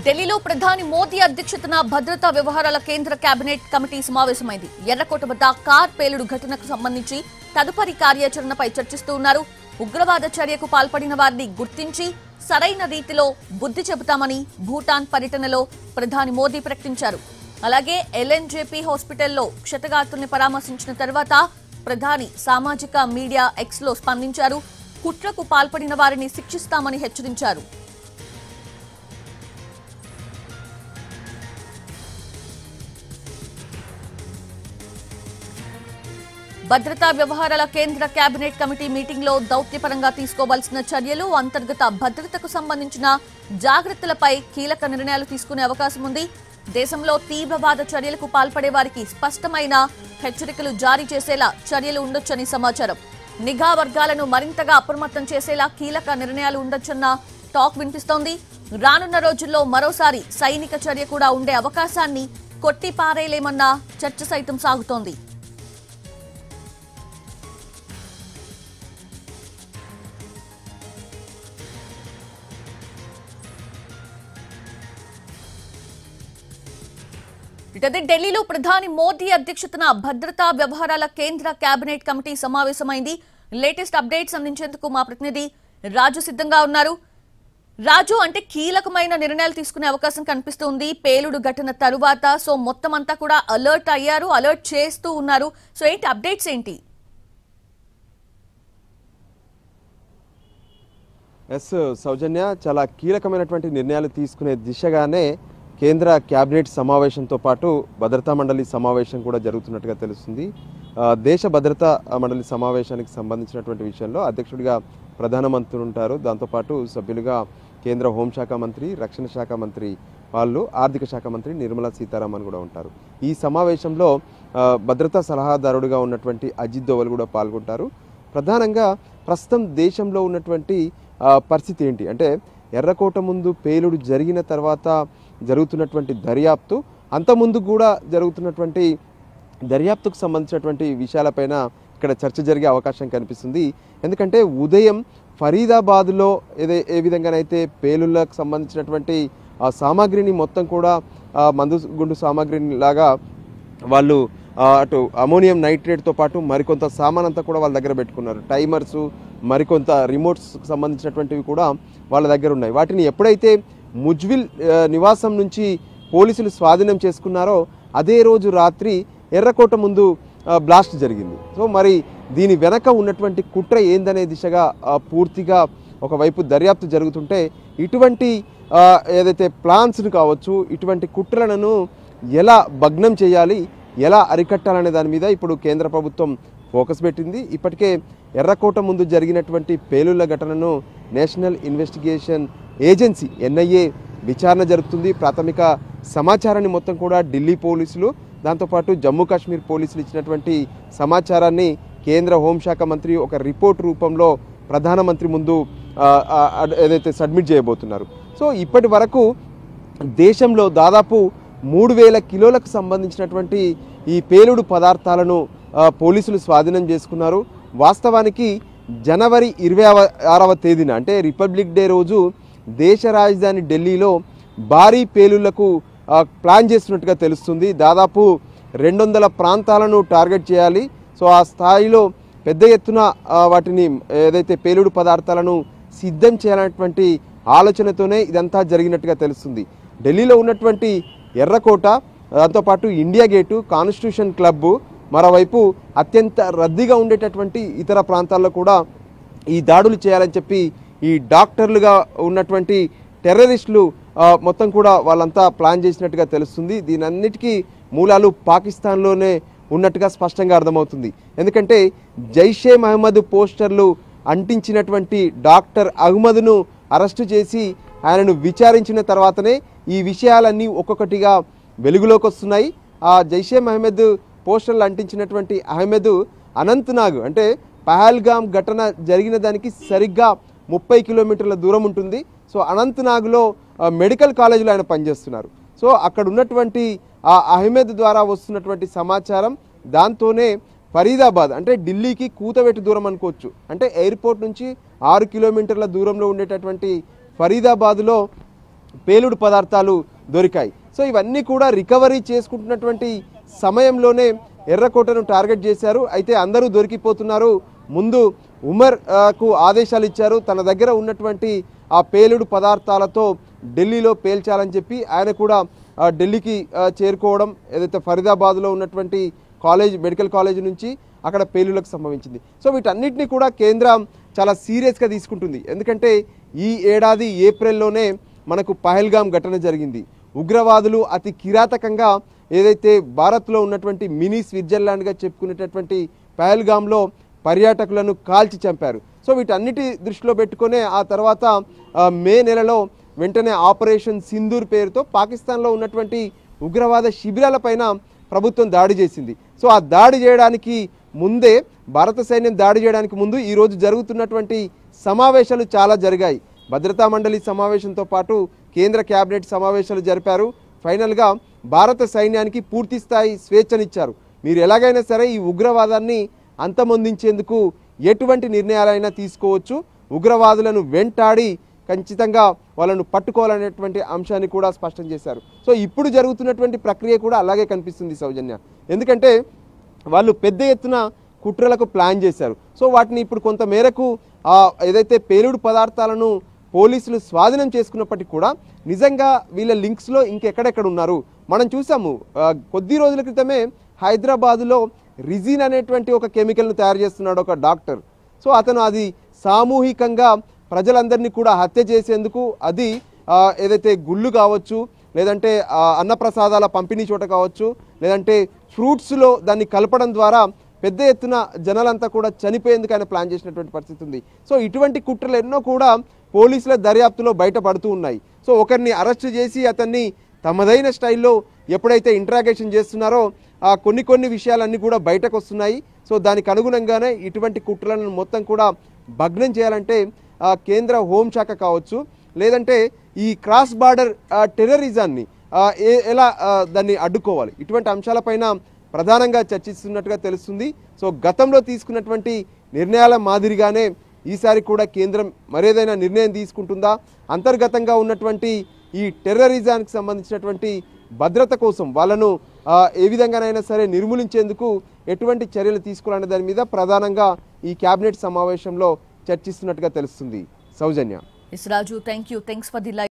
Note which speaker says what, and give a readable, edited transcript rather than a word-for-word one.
Speaker 1: ఢిల్లీలో ప్రధాని మోదీ అధ్యక్షతన భద్రతా వ్యవహారాల కేంద్ర కేబినెట్ కమిటీ సమావేశమైంది. ఎర్రకోట వద్ద కార్ పేలుడు ఘటనకు సంబంధించి తదుపరి కార్యాచరణపై చర్చిస్తూ ఉన్నారు. ఉగ్రవాద చర్యకు పాల్పడిన వారిని గుర్తించి సరైన రీతిలో బుద్ధి చెబుతామని భూటాన్ పర్యటనలో ప్రధాని మోదీ ప్రకటించారు. అలాగే ఎల్ఎన్జేపీ హాస్పిటల్లో క్షతగాత్రుల్ని పరామర్శించిన తర్వాత ప్రధాని సామాజిక మీడియా ఎక్స్ లో స్పందించారు. కుట్రకు పాల్పడిన వారిని శిక్షిస్తామని హెచ్చరించారు. భద్రతా వ్యవహారాల కేంద్ర కేబినెట్ కమిటీ మీటింగ్ లో దౌత్యపరంగా తీసుకోవాల్సిన చర్యలు, అంతర్గత భద్రతకు సంబంధించిన జాగ్రత్తలపై కీలక నిర్ణయాలు తీసుకునే అవకాశం ఉంది. దేశంలో తీవ్రవాద చర్యలకు పాల్పడే వారికి స్పష్టమైన హెచ్చరికలు జారీ చేసేలా చర్యలు ఉండొచ్చని సమాచారం. నిఘా వర్గాలను మరింతగా అప్రమత్తం చేసేలా కీలక నిర్ణయాలు ఉండొచ్చన్న టాక్ వినిపిస్తోంది. రానున్న రోజుల్లో మరోసారి సైనిక చర్య కూడా ఉండే అవకాశాన్ని కొట్టిపారేయలేమన్న చర్చ సైతం సాగుతోంది. ఇటదే ఢిల్లీలో ప్రధాని మోదీ అధ్యక్షతన భద్రతా వ్యవహారాల కేంద్ర కేబినెట్ కమిటీ సమావేశమైంది. లేటెస్ట్ అప్డేట్స్ అందించేందుకు మా ప్రతినిధి రాజు సిద్ధంగా ఉన్నారు. రాజు, అంటే కీలకమైన నిర్ణయాలు తీసుకునే అవకాశం కనిపిస్తుంది పేలుడు ఘటన తరువాత. సో మొత్తం అంతా కూడా అలర్ట్ చేస్తూ ఉన్నారు. సో ఏంటి అప్డేట్స్ ఏంటి?
Speaker 2: సౌజన్య, చాలా కీలకమైనటువంటి నిర్ణయాలు తీసుకునే దిశగానే కేంద్ర కేబినెట్ సమావేశంతో పాటు భద్రతా మండలి సమావేశం కూడా జరుగుతున్నట్టుగా తెలుస్తుంది. దేశ భద్రతా మండలి సమావేశానికి సంబంధించినటువంటి విషయంలో అధ్యక్షుడిగా ప్రధానమంత్రి ఉంటారు. దాంతోపాటు సభ్యులుగా కేంద్ర హోంశాఖ మంత్రి, రక్షణ శాఖ మంత్రి వాళ్ళు, ఆర్థిక శాఖ మంత్రి నిర్మలా సీతారామన్ కూడా ఉంటారు. ఈ సమావేశంలో భద్రతా సలహాదారుడిగా ఉన్నటువంటి అజిత్ దోవల్ కూడా పాల్గొంటారు. ప్రధానంగా ప్రస్తుతం దేశంలో ఉన్నటువంటి పరిస్థితి ఏంటి అంటే, ఎర్రకోట ముందు పేలుడు జరిగిన తర్వాత జరుగుతున్నటువంటి దర్యాప్తు, అంతకుముందు కూడా జరుగుతున్నటువంటి దర్యాప్తుకు సంబంధించినటువంటి విషయాలపైన ఇక్కడ చర్చ జరిగే అవకాశం కనిపిస్తుంది. ఎందుకంటే ఉదయం ఫరీదాబాద్లో ఏ విధంగానైతే పేలుళ్లకు సంబంధించినటువంటి సామాగ్రిని మొత్తం కూడా మందుగుండు సామాగ్రిని లాగా వాళ్ళు అటు అమోనియం నైట్రేట్తో పాటు మరికొంత సామాన్ అంతా కూడా వాళ్ళ దగ్గర పెట్టుకున్నారు. టైమర్సు, మరికొంత రిమోట్స్కి సంబంధించినటువంటివి కూడా వాళ్ళ దగ్గర ఉన్నాయి. వాటిని ఎప్పుడైతే ముజ్విల్ నివాసం నుంచి పోలీసులు స్వాధీనం చేసుకున్నారో అదే రోజు రాత్రి ఎర్రకోట ముందు బ్లాస్ట్ జరిగింది. సో మరి దీని వెనక ఉన్నటువంటి కుట్ర ఏందనే దిశగా పూర్తిగా ఒకవైపు దర్యాప్తు జరుగుతుంటే, ఇటువంటి ఏదైతే ప్లాన్స్ను కావచ్చు, ఇటువంటి కుట్రలను ఎలా భగ్నం చేయాలి, ఎలా అరికట్టాలనే దాని మీద ఇప్పుడు కేంద్ర ప్రభుత్వం ఫోకస్ పెట్టింది. ఇప్పటికే ఎర్రకోట ముందు జరిగినటువంటి పేలుళ్ల ఘటనను నేషనల్ ఇన్వెస్టిగేషన్ ఏజెన్సీ NIA విచారణ జరుపుతుంది. ప్రాథమిక సమాచారాన్ని మొత్తం కూడా ఢిల్లీ పోలీసులు, దాంతోపాటు జమ్మూ కాశ్మీర్ పోలీసులు ఇచ్చినటువంటి సమాచారాన్ని కేంద్ర హోంశాఖ మంత్రి ఒక రిపోర్ట్ రూపంలో ప్రధానమంత్రి ముందు ఏదైతే సబ్మిట్ చేయబోతున్నారు. సో ఇప్పటి వరకు దేశంలో దాదాపు 3000 కిలోలకు సంబంధించినటువంటి ఈ పేలుడు పదార్థాలను పోలీసులు స్వాధీనం చేసుకున్నారు. వాస్తవానికి జనవరి 26వ తేదీన అంటే రిపబ్లిక్ డే రోజు దేశ రాజధాని ఢిల్లీలో భారీ పేలుళ్లకు ప్లాన్ చేస్తున్నట్టుగా తెలుస్తుంది. దాదాపు 200 ప్రాంతాలను టార్గెట్ చేయాలి. సో ఆ స్థాయిలో పెద్ద ఎత్తున వాటిని ఏదైతే పేలుడు పదార్థాలను సిద్ధం చేయాలనేటువంటి ఆలోచనతోనే ఇదంతా జరిగినట్టుగా తెలుస్తుంది. ఢిల్లీలో ఉన్నటువంటి ఎర్రకోట, దాంతోపాటు ఇండియా గేటు, కాన్స్టిట్యూషన్ క్లబ్, మరోవైపు అత్యంత రద్దీగా ఉండేటటువంటి ఇతర ప్రాంతాల్లో కూడా ఈ దాడులు చేయాలని చెప్పి ఈ డాక్టర్లుగా ఉన్నటువంటి టెర్రరిస్టులు మొత్తం కూడా వాళ్ళంతా ప్లాన్ చేసినట్టుగా తెలుస్తుంది. దీనన్నిటికీ మూలాలు పాకిస్తాన్లోనే ఉన్నట్టుగా స్పష్టంగా అర్థమవుతుంది. ఎందుకంటే జైషే మహమ్మద్ పోస్టర్లు అంటించినటువంటి డాక్టర్ అహ్మద్ను అరెస్టు చేసి ఆయనను విచారించిన తర్వాతనే ఈ విషయాలన్నీ ఒక్కొక్కటిగా వెలుగులోకి వస్తున్నాయి. ఆ జైషే మహమ్మద్ పోస్టర్లు అంటించినటువంటి అహ్మద్ అనంతనాగ్ అంటే పహల్గామ్ ఘటన జరిగిన దానికి సరిగ్గా 30 కిలోమీటర్ల దూరం ఉంటుంది. సో అనంతనాగ్లో మెడికల్ కాలేజీలో ఆయన పనిచేస్తున్నారు. సో అక్కడ ఉన్నటువంటి ఆ అహ్మద్ ద్వారా వస్తున్నటువంటి సమాచారం, దాంతోనే ఫరీదాబాద్ అంటే ఢిల్లీకి కూతవేటు దూరం అనుకోవచ్చు, అంటే ఎయిర్పోర్ట్ నుంచి 6 కిలోమీటర్ల దూరంలో ఉండేటటువంటి ఫరీదాబాద్లో పేలుడు పదార్థాలు దొరికాయి. సో ఇవన్నీ కూడా రికవరీ చేసుకుంటున్నటువంటి సమయంలోనే ఎర్రకోటను టార్గెట్ చేశారు. అయితే అందరూ దొరికిపోతున్నారు. ముందు ఉమర్ కు ఆదేశాలు ఇచ్చారు. తన దగ్గర ఉన్నటువంటి ఆ పేలుడు పదార్థాలతో ఢిల్లీలో పేల్చాలని చెప్పి ఆయన కూడా ఢిల్లీకి చేరుకోవడం, ఏదైతే ఫరీదాబాద్లో ఉన్నటువంటి మెడికల్ కాలేజ్ నుంచి అక్కడ పేలులకు సంభవించింది. సో వీటన్నిటిని కూడా కేంద్రం చాలా సీరియస్గా తీసుకుంటుంది. ఎందుకంటే ఈ ఏడాది ఏప్రిల్లోనే మనకు పహల్గామ్ ఘటన జరిగింది. ఉగ్రవాదులు అతి కిరాతకంగా ఏదైతే భారత్లో ఉన్నటువంటి మినీ స్విట్జర్లాండ్గా చెప్పుకునేటటువంటి పహల్గామ్లో పర్యాటకులను కాల్చి చంపారు. సో వీటన్నిటి దృష్టిలో పెట్టుకునే ఆ తర్వాత మే నెలలో వెంటనే ఆపరేషన్ సింధూర్ పేరుతో పాకిస్తాన్లో ఉన్నటువంటి ఉగ్రవాద శిబిరాలపైన ప్రభుత్వం దాడి చేసింది. సో ఆ దాడి చేయడానికి ముందే, భారత సైన్యం దాడి చేయడానికి ముందు ఈరోజు జరుగుతున్నటువంటి సమావేశాలు చాలా జరిగాయి. భద్రతా మండలి సమావేశంతో పాటు కేంద్ర కేబినెట్ సమావేశాలు జరిపారు. ఫైనల్గా భారత సైన్యానికి పూర్తి స్థాయి స్వేచ్ఛనిచ్చారు. మీరు ఎలాగైనా సరే ఈ ఉగ్రవాదాన్ని అంతమొందించేందుకు ఎటువంటి నిర్ణయాలైనా తీసుకోవచ్చు, ఉగ్రవాదులను వెంటాడి ఖచ్చితంగా వాళ్ళను పట్టుకోవాలనేటువంటి అంశాన్ని కూడా స్పష్టం చేశారు. సో ఇప్పుడు జరుగుతున్నటువంటి ప్రక్రియ కూడా అలాగే కనిపిస్తుంది సౌజన్య. ఎందుకంటే వాళ్ళు పెద్ద ఎత్తున కుట్రలకు ప్లాన్ చేశారు. సో వాటిని ఇప్పుడు కొంత మేరకు ఏదైతే పేలుడు పదార్థాలను పోలీసులు స్వాధీనం చేసుకున్నప్పటికీ కూడా నిజంగా వీళ్ళ లింక్స్లో ఇంకెక్కడెక్కడ ఉన్నారు మనం చూసాము. కొద్ది రోజుల క్రితమే హైదరాబాదులో రిజిన్ అనేటువంటి ఒక కెమికల్ను తయారు చేస్తున్నాడు ఒక డాక్టర్. సో అతను అది సామూహికంగా ప్రజలందరినీ కూడా హత్య చేసేందుకు, అది ఏదైతే గుళ్ళు కావచ్చు, లేదంటే అన్నప్రసాదాల పంపిణీ చోట కావచ్చు, లేదంటే ఫ్రూట్స్లో దాన్ని కలపడం ద్వారా పెద్ద ఎత్తున జనాలంతా కూడా చనిపోయేందుకు ఆయన ప్లాన్ చేసినటువంటి పరిస్థితి ఉంది. సో ఇటువంటి కుట్రలు ఎన్నో కూడా పోలీసుల దర్యాప్తులో బయటపడుతూ ఉన్నాయి. సో ఒకరిని అరెస్ట్ చేసి అతన్ని తమదైన స్టైల్లో ఎప్పుడైతే ఇంట్రాగేషన్ చేస్తున్నారో కొన్ని విషయాలన్నీ కూడా బయటకు వస్తున్నాయి. సో దానికి అనుగుణంగానే ఇటువంటి కుట్రలను మొత్తం కూడా భగ్నం చేయాలంటే కేంద్ర హోంశాఖ కావచ్చు, లేదంటే ఈ క్రాస్ బార్డర్ టెర్రరిజాన్ని ఎలా దాన్ని అడ్డుకోవాలి, ఇటువంటి అంశాలపైన ప్రధానంగా చర్చిస్తున్నట్టుగా తెలుస్తుంది. సో గతంలో తీసుకున్నటువంటి నిర్ణయాల మాదిరిగానే ఈసారి కూడా కేంద్రం మరేదైనా నిర్ణయం తీసుకుంటుందా, అంతర్గతంగా ఉన్నటువంటి ఈ టెర్రరిజానికి సంబంధించినటువంటి భద్రత కోసం వాళ్ళను ఏ విధంగానైనా సరే నిర్మూలించేందుకు ఎటువంటి చర్యలు తీసుకోవాలనే దాని మీద ప్రధానంగా ఈ కేబినెట్ సమావేశంలో చర్చిస్తున్నట్టుగా తెలుస్తుంది. సౌజన్య.
Speaker 1: రాజు, థ్యాంక్స్ ఫర్ ది